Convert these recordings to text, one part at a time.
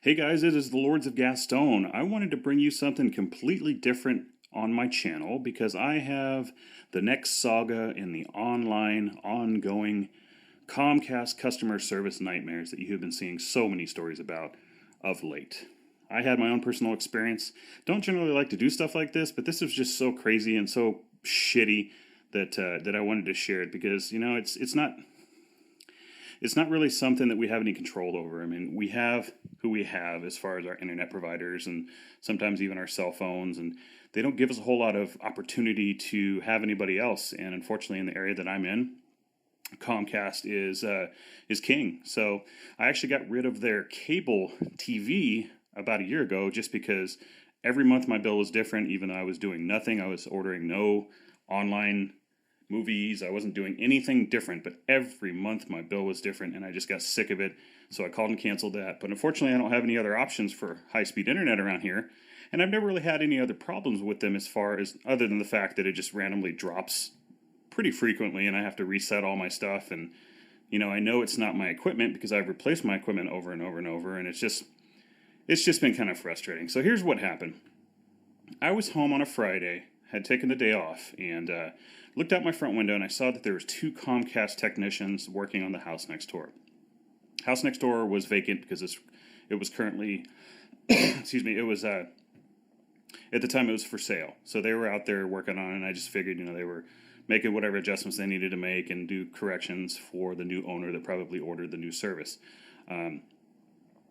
Hey guys, it is the Lords of Gaston. I wanted to bring you something completely different on my channel because I have the next saga in the online, ongoing Comcast customer service nightmares that you have been seeing so many stories about of late. I had my own personal experience. Don't generally like to do stuff like this, but this was just so crazy and so shitty that I wanted to share it because it's not really something that we have any control over. I mean, we have who we have as far as our internet providers and sometimes even our cell phones, and they don't give us a whole lot of opportunity to have anybody else. And unfortunately, in the area that I'm in, Comcast is king. So I actually got rid of their cable TV about a year ago just because every month my bill was different. Even though I was doing nothing, I was ordering no online movies. I wasn't doing anything different, but every month my bill was different, and I just got sick of it. So I called and canceled that. But unfortunately, I don't have any other options for high-speed internet around here, and I've never really had any other problems with them as far as other than the fact that it just randomly drops pretty frequently, and I have to reset all my stuff. And I know it's not my equipment because I've replaced my equipment over and over and over, and it's just been kind of frustrating. So here's what happened. I was home on a Friday, had taken the day off, and looked out my front window, and I saw that there was 2 Comcast technicians working on the house next door. House next door was vacant because it was currently, excuse me, it was at the time it was for sale. So they were out there working on it, and I just figured, they were making whatever adjustments they needed to make and do corrections for the new owner that probably ordered the new service.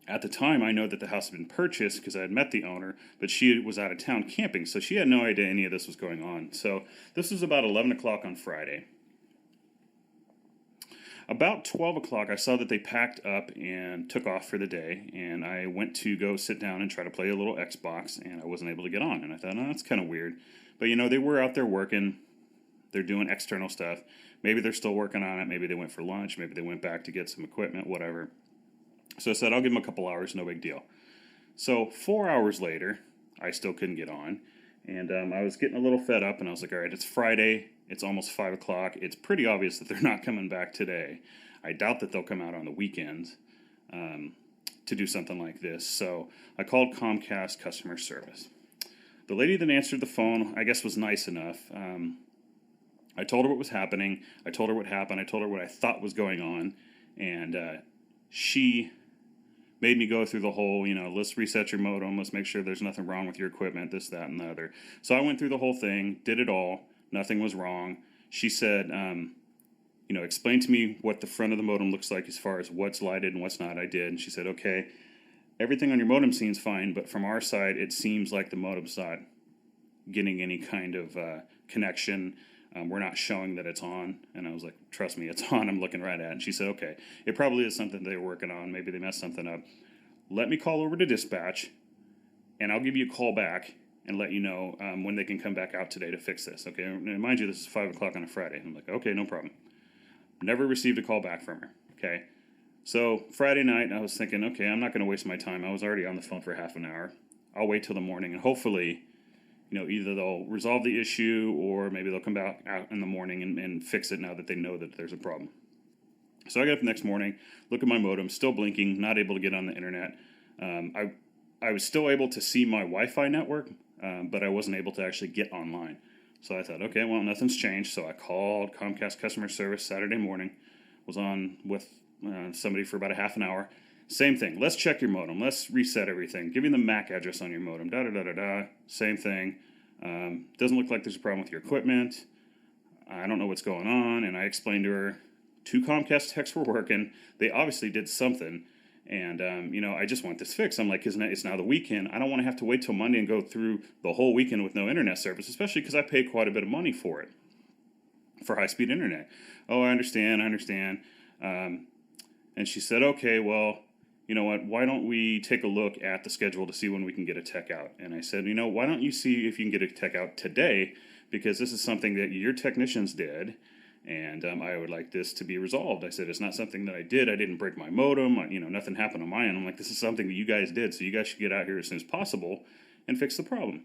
At the time, I know that the house had been purchased because I had met the owner, but she was out of town camping, so she had no idea any of this was going on. So this was about 11 o'clock on Friday. About 12 o'clock, I saw that they packed up and took off for the day, and I went to go sit down and try to play a little Xbox, and I wasn't able to get on. And I thought, that's kind of weird. But, they were out there working. They're doing external stuff. Maybe they're still working on it. Maybe they went for lunch. Maybe they went back to get some equipment, whatever. So I said, I'll give them a couple hours, no big deal. So 4 hours later, I still couldn't get on. And I was getting a little fed up, and I was like, all right, it's Friday. It's almost 5 o'clock. It's pretty obvious that they're not coming back today. I doubt that they'll come out on the weekends to do something like this. So I called Comcast customer service. The lady that answered the phone, I guess, was nice enough. I told her what was happening. I told her what happened. I told her what I thought was going on. And she made me go through the whole, let's reset your modem, let's make sure there's nothing wrong with your equipment, this, that, and the other. So I went through the whole thing, did it all, nothing was wrong. She said, explain to me what the front of the modem looks like as far as what's lighted and what's not. I did, and she said, okay, everything on your modem seems fine, but from our side, it seems like the modem's not getting any kind of connection. We're not showing that it's on. And I was like, trust me, it's on. I'm looking right at it. And she said, okay, it probably is something they're working on. Maybe they messed something up. Let me call over to dispatch, and I'll give you a call back and let you know when they can come back out today to fix this. Okay, and mind you, this is 5 o'clock on a Friday. I'm like, okay, no problem. Never received a call back from her. Okay, so Friday night, I was thinking, okay, I'm not going to waste my time. I was already on the phone for half an hour. I'll wait till the morning, and hopefully either they'll resolve the issue or maybe they'll come back out in the morning and fix it now that they know that there's a problem. So I got up the next morning, look at my modem, still blinking, not able to get on the internet. I was still able to see my Wi-Fi network, but I wasn't able to actually get online. So I thought, okay, well, nothing's changed. So I called Comcast customer service Saturday morning, was on with somebody for about a half an hour. Same thing. Let's check your modem. Let's reset everything. Give me the MAC address on your modem. Da-da-da-da-da. Same thing. Doesn't look like there's a problem with your equipment. I don't know what's going on. And I explained to her, 2 Comcast techs were working. They obviously did something. And, I just want this fixed. I'm like, it's now the weekend. I don't want to have to wait till Monday and go through the whole weekend with no internet service, especially because I pay quite a bit of money for it, for high-speed internet. Oh, I understand. And she said, okay, well, you know what, why don't we take a look at the schedule to see when we can get a tech out? And I said, why don't you see if you can get a tech out today? Because this is something that your technicians did, and I would like this to be resolved. I said, it's not something that I did. I didn't break my modem. Nothing happened on my end. I'm like, this is something that you guys did, so you guys should get out here as soon as possible and fix the problem.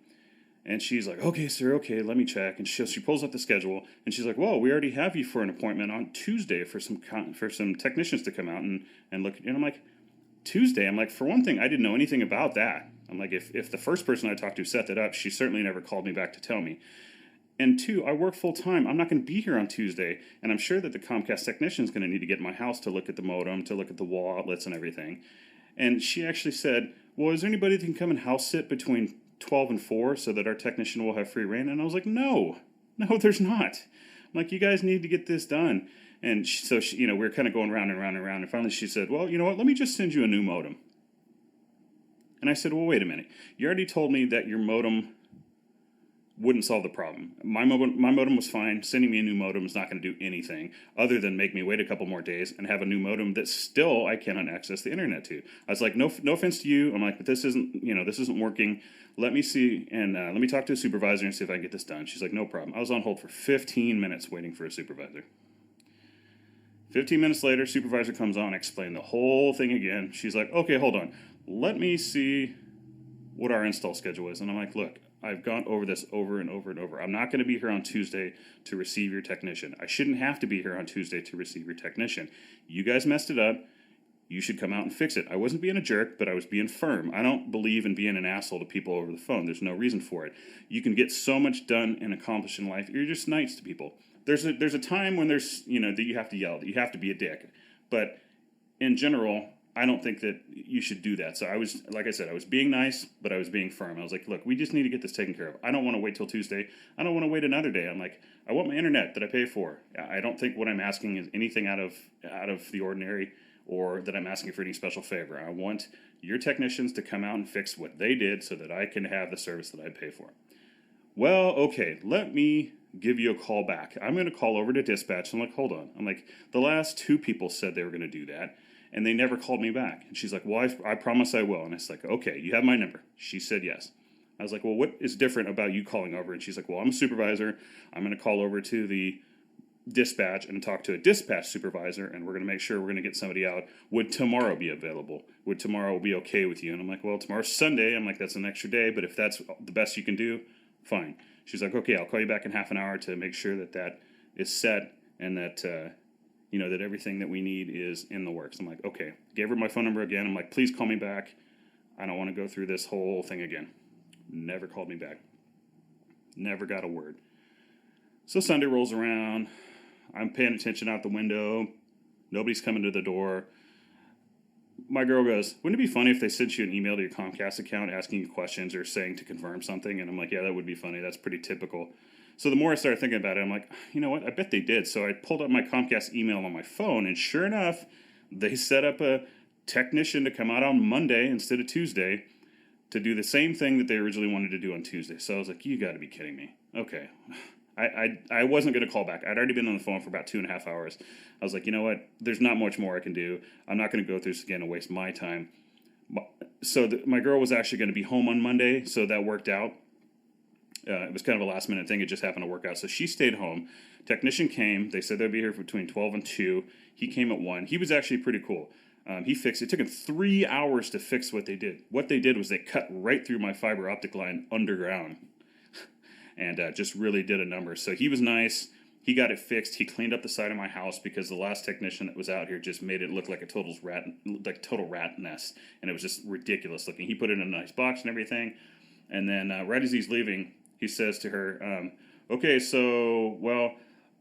And she's like, okay, sir, okay, let me check. And she pulls up the schedule, and she's like, whoa, we already have you for an appointment on Tuesday for some technicians to come out and look. And I'm like, Tuesday, I'm like, for one thing, I didn't know anything about that. I'm like, if the first person I talked to set that up, she certainly never called me back to tell me. And two, I work full time. I'm not going to be here on Tuesday. And I'm sure that the Comcast technician is going to need to get in my house to look at the modem, to look at the wall outlets and everything. And she actually said, well, is there anybody that can come and house sit between 12 and 4 so that our technician will have free reign? And I was like, no, there's not. I'm like, you guys need to get this done. And so she, we were kind of going round and round and round. And finally she said, well, you know what? Let me just send you a new modem. And I said, well, wait a minute. You already told me that your modem wouldn't solve the problem. My modem was fine. Sending me a new modem is not going to do anything other than make me wait a couple more days and have a new modem that still I cannot access the internet to. I was like, no offense to you. I'm like, but this isn't working. Let me see, and let me talk to a supervisor and see if I can get this done. She's like, no problem. I was on hold for 15 minutes waiting for a supervisor. 15 minutes later, supervisor comes on, explain the whole thing again. She's like, okay, hold on. Let me see what our install schedule is. And I'm like, look, I've gone over this over and over and over. I'm not going to be here on Tuesday to receive your technician. I shouldn't have to be here on Tuesday to receive your technician. You guys messed it up. You should come out and fix it. I wasn't being a jerk, but I was being firm. I don't believe in being an asshole to people over the phone. There's no reason for it. You can get so much done and accomplished in life. You're just nice to people. There's a time when there's, that you have to yell, that you have to be a dick. But in general, I don't think that you should do that. So I was, like I said, I was being nice, but I was being firm. I was like, look, we just need to get this taken care of. I don't want to wait till Tuesday. I don't want to wait another day. I'm like, I want my internet that I pay for. I don't think what I'm asking is anything out of the ordinary or that I'm asking for any special favor. I want your technicians to come out and fix what they did so that I can have the service that I pay for. Well, okay, let me give you a call back. I'm going to call over to dispatch. I'm like, hold on. I'm like, the last 2 people said they were going to do that. And they never called me back. And she's like, well, I promise I will. And it's like, okay, you have my number. She said yes. I was like, well, what is different about you calling over? And she's like, well, I'm a supervisor. I'm going to call over to the dispatch and talk to a dispatch supervisor, and we're going to make sure we're going to get somebody out. Would tomorrow be available? Would tomorrow be okay with you? And I'm like, well, tomorrow's Sunday. I'm like, that's an extra day, but if that's the best you can do, fine. She's like, okay, I'll call you back in half an hour to make sure that is set and that that everything that we need is in the works. I'm like, okay. Gave her my phone number again. I'm like, please call me back. I don't want to go through this whole thing again. Never called me back. Never got a word. So Sunday rolls around. I'm paying attention out the window. Nobody's coming to the door. My girl goes, wouldn't it be funny if they sent you an email to your Comcast account asking you questions or saying to confirm something? And I'm like, yeah, that would be funny. That's pretty typical. So the more I started thinking about it, I'm like, you know what? I bet they did. So I pulled up my Comcast email on my phone, and sure enough, they set up a technician to come out on Monday instead of Tuesday to do the same thing that they originally wanted to do on Tuesday. So I was like, you got to be kidding me. Okay. I wasn't going to call back. I'd already been on the phone for about 2.5 hours. I was like, you know what? There's not much more I can do. I'm not going to go through this again and waste my time. So my girl was actually going to be home on Monday, so that worked out. It was kind of a last minute thing. It just happened to work out. So she stayed home. Technician came. They said they'd be here between 12 and 2. He came at 1. He was actually pretty cool. He fixed it. It took him 3 hours to fix what they did. What they did was they cut right through my fiber optic line underground and just really did a number. So he was nice. He got it fixed. He cleaned up the side of my house because the last technician that was out here just made it look like a total rat nest. And it was just ridiculous looking. He put it in a nice box and everything. And then right as he's leaving, he says to her, okay, so, well,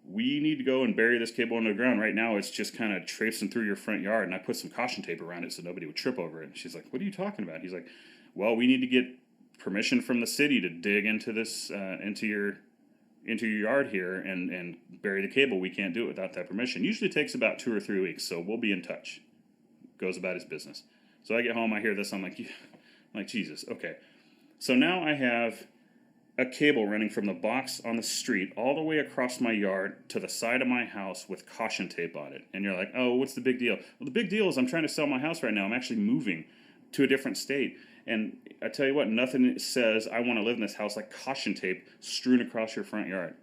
we need to go and bury this cable under the ground. Right now, it's just kind of traipsing through your front yard, and I put some caution tape around it so nobody would trip over it. And she's like, what are you talking about? He's like, well, we need to get permission from the city to dig into this, into your yard here and bury the cable. We can't do it without that permission. Usually takes about 2 or 3 weeks, so we'll be in touch. Goes about his business. So I get home, I hear this, I'm like, Jesus, okay. So now I have a cable running from the box on the street all the way across my yard to the side of my house with caution tape on it. And you're like, oh, what's the big deal? Well, the big deal is I'm trying to sell my house right now. I'm actually moving to a different state. And I tell you what, nothing says I want to live in this house like caution tape strewn across your front yard.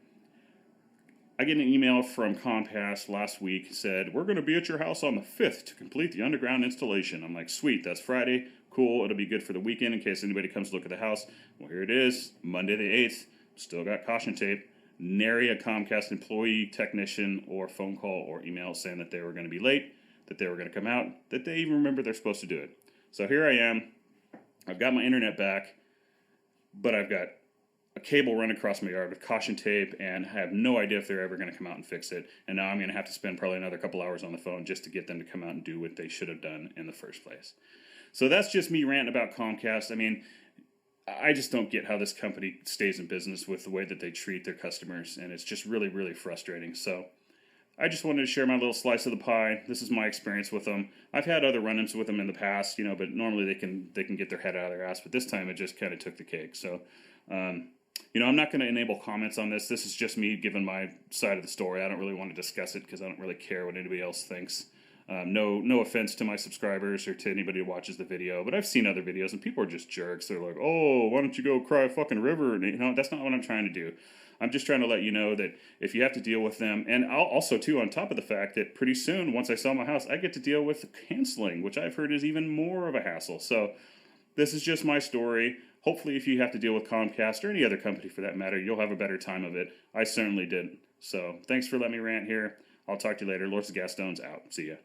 I get an email from Comcast last week, said, we're going to be at your house on the 5th to complete the underground installation. I'm like, sweet, that's Friday. Cool, it'll be good for the weekend in case anybody comes to look at the house. Well, here it is, Monday the 8th. Still got caution tape. Nary a Comcast employee, technician, or phone call or email saying that they were going to be late. that they were going to come out, that they even remember they're supposed to do it. So here I am. I've got my internet back, but I've got a cable run across my yard with caution tape, and I have no idea if they're ever going to come out and fix it. And now I'm going to have to spend probably another couple hours on the phone just to get them to come out and do what they should have done in the first place. So that's just me ranting about Comcast. I mean, I just don't get how this company stays in business with the way that they treat their customers, and it's just really, really frustrating. So I just wanted to share my little slice of the pie. This is my experience with them. I've had other run-ins with them in the past, but normally they can get their head out of their ass. But this time it just kind of took the cake. So, I'm not going to enable comments on this. This is just me giving my side of the story. I don't really want to discuss it because I don't really care what anybody else thinks. No offense to my subscribers or to anybody who watches the video, but I've seen other videos and people are just jerks. They're like, oh, why don't you go cry a fucking river? And that's not what I'm trying to do. I'm just trying to let you know that if you have to deal with them, and I'll also, too, on top of the fact that pretty soon, once I sell my house, I get to deal with canceling, which I've heard is even more of a hassle. So this is just my story. Hopefully, if you have to deal with Comcast or any other company for that matter, you'll have a better time of it. I certainly didn't. So thanks for letting me rant here. I'll talk to you later. Lourdes Gaston's out. See ya.